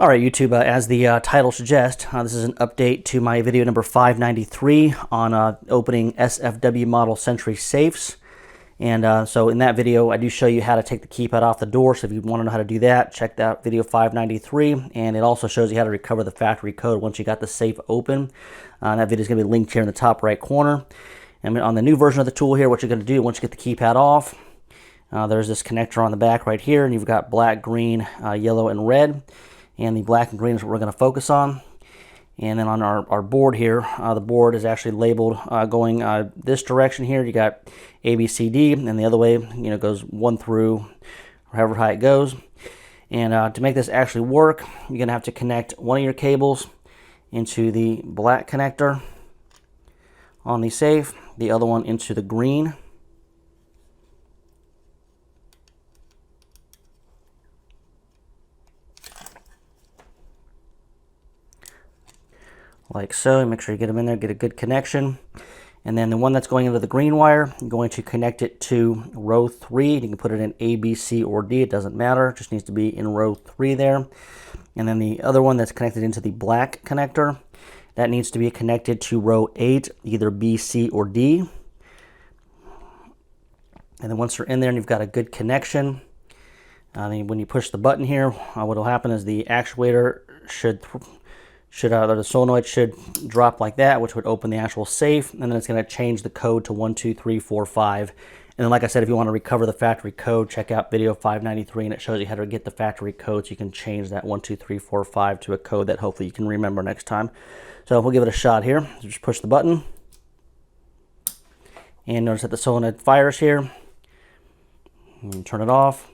All right, YouTube, as the title suggests, this is an update to my video number 593 on opening SFW model Sentry safes. And so in that video, I do show you how to take the keypad off the door. So if you want to know how to do that, check out video 593. And it also shows you how to recover the factory code once you got the safe open. That video is going to be linked here in the top right corner. And on the new version of the tool here, what you're going to do once you get the keypad off, there's this connector on the back right here, and you've got black, green, yellow, and red. And the black and green is what we're going to focus on. And then on our board here, the board is actually labeled going this direction here. You got A, B, C, D, and the other way, goes 1 through however high it goes. And to make this actually work, you're going to have to connect one of your cables into the black connector on the safe, the other one into the green. Like so. Make sure you get them in there, get a good connection. And then the one that's going into the green wire, you're going to connect it to row 3. You can put it in A, B, C, or D. It doesn't matter. It just needs to be in row 3 there. And then the other one that's connected into the black connector, that needs to be connected to row 8, either B, C, or D. And then once you're in there and you've got a good connection, then when you push the button here, what will happen is the actuator the solenoid should drop like that, which would open the actual safe, and then it's going to change the code to 1, 2, 3, 4, 5. And then, like I said, if you want to recover the factory code, check out video 593, and it shows you how to get the factory code so you can change that 1, 2, 3, 4, 5 to a code that hopefully you can remember next time. So we'll give it a shot here. So just push the button, and notice that the solenoid fires here. And turn it off.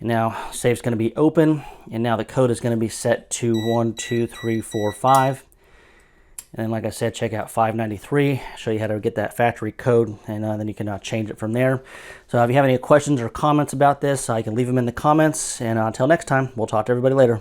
And now safe's going to be open, and now the code is going to be set to 1, 2, 3, 4, 5. And then, like I said, check out 593, show you how to get that factory code, and then you can change it from there. So if you have any questions or comments about this, you can leave them in the comments, and until next time, we'll talk to everybody later.